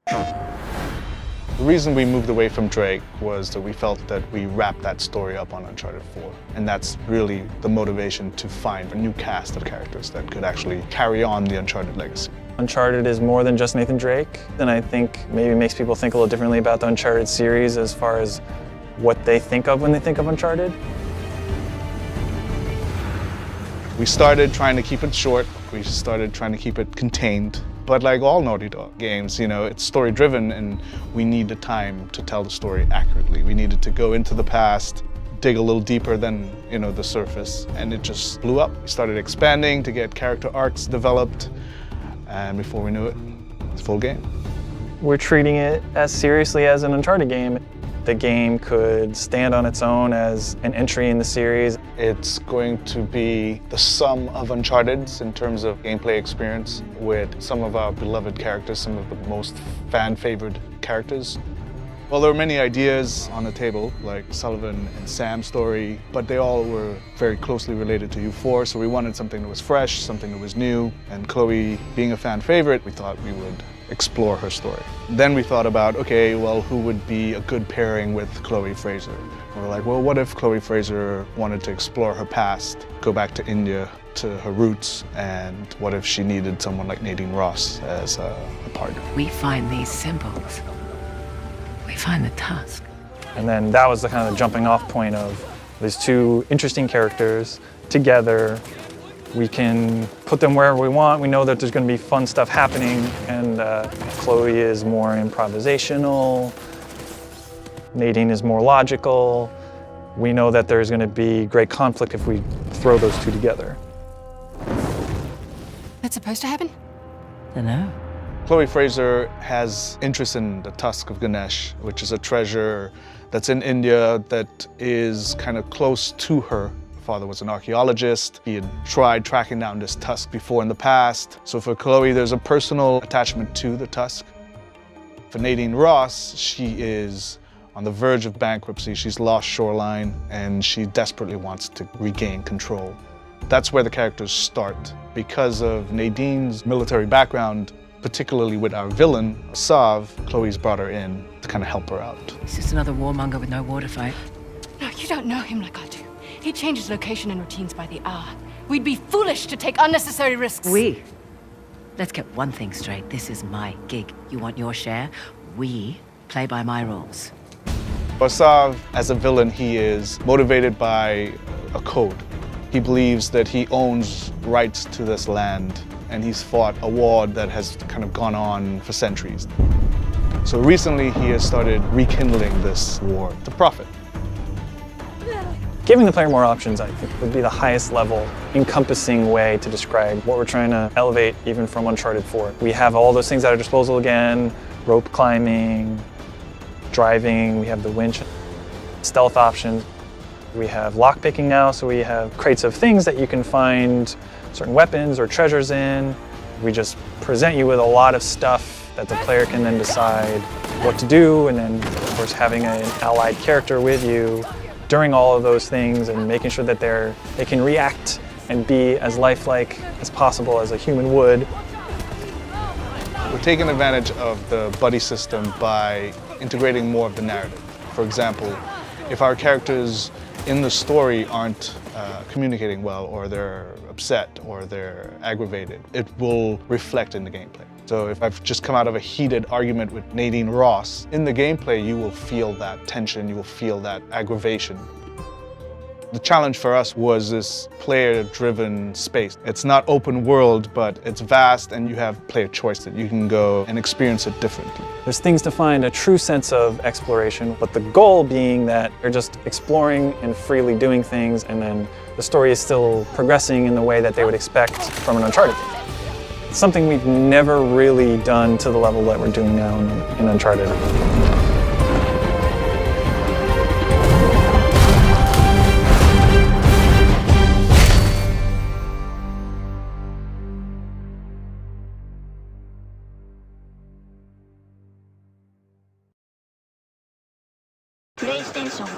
The reason we moved away from Drake was that we felt that we wrapped that story up on Uncharted 4. And that's really the motivation to find a new cast of characters that could actually carry on the Uncharted legacy. Uncharted is more than just Nathan Drake, and I think maybe makes people think a little differently about the Uncharted series as far as what they think of when they think of Uncharted. We started trying to keep it short. We started trying to keep it contained. But like all Naughty Dog games, you know, it's story-driven and we need the time to tell the story accurately. We needed to go into the past, dig a little deeper than, you know, the surface, and it just blew up. We started expanding to get character arcs developed, and before we knew it, it's full game. We're treating it as seriously as an Uncharted game. The game could stand on its own as an entry in the series. It's going to be the sum of Uncharted's in terms of gameplay experience with some of our beloved characters, some of the most fan-favored characters. Well, there were many ideas on the table, like Sullivan and Sam's story, but they all were very closely related to U4, so we wanted something that was fresh, something that was new, and Chloe, being a fan favorite, we thought we would explore her story. Then we thought about, okay, well, who would be a good pairing with Chloe Frazer? And we're like, well, what if Chloe Frazer wanted to explore her past, go back to India, to her roots, and what if she needed someone like Nadine Ross as a partner? We find these symbols. We find the tusk. And then that was the kind of jumping off point of these two interesting characters together. We can put them wherever we want. We know that there's going to be fun stuff happening, and Chloe is more improvisational. Nadine is more logical. We know that there's going to be great conflict if we throw those two together. That's supposed to happen? Dunno. Chloe Frazer has interest in the Tusk of Ganesh, which is a treasure that's in India that is kind of close to her. Her father was an archaeologist. He had tried tracking down this tusk before in the past. So for Chloe, there's a personal attachment to the tusk. For Nadine Ross, she is on the verge of bankruptcy. She's lost Shoreline, and she desperately wants to regain control. That's where the characters start. Because of Nadine's military background, particularly with our villain, Asav, Chloe's brought her in to kind of help her out. He's just another warmonger with no war to fight. No, you don't know him like I do. He changes location and routines by the hour. We'd be foolish to take unnecessary risks. Let's get one thing straight. This is my gig. You want your share? We play by my rules. Asav, as a villain, he is motivated by a code. He believes that he owns rights to this land, and he's fought a war that has kind of gone on for centuries. So recently he has started rekindling this war to profit. Giving the player more options, I think, would be the highest level, encompassing way to describe what we're trying to elevate even from Uncharted 4. We have all those things at our disposal again, rope climbing, driving, we have the winch, stealth options. We have lockpicking now, so we have crates of things that you can find certain weapons or treasures in. We just present you with a lot of stuff that the player can then decide what to do, and then of course having an allied character with you during all of those things and making sure that they can react and be as lifelike as possible as a human would. We're taking advantage of the buddy system by integrating more of the narrative. For example, if our characters in the story aren't communicating well, or they're upset, or they're aggravated, it will reflect in the gameplay. So if I've just come out of a heated argument with Nadine Ross, in the gameplay you will feel that tension, you will feel that aggravation. The challenge for us was this player-driven space. It's not open world, but it's vast, and you have player choice that you can go and experience it differently. There's things to find a true sense of exploration, but the goal being that you're just exploring and freely doing things, and then the story is still progressing in the way that they would expect from an Uncharted game. It's something we've never really done to the level that we're doing now in Uncharted. PlayStation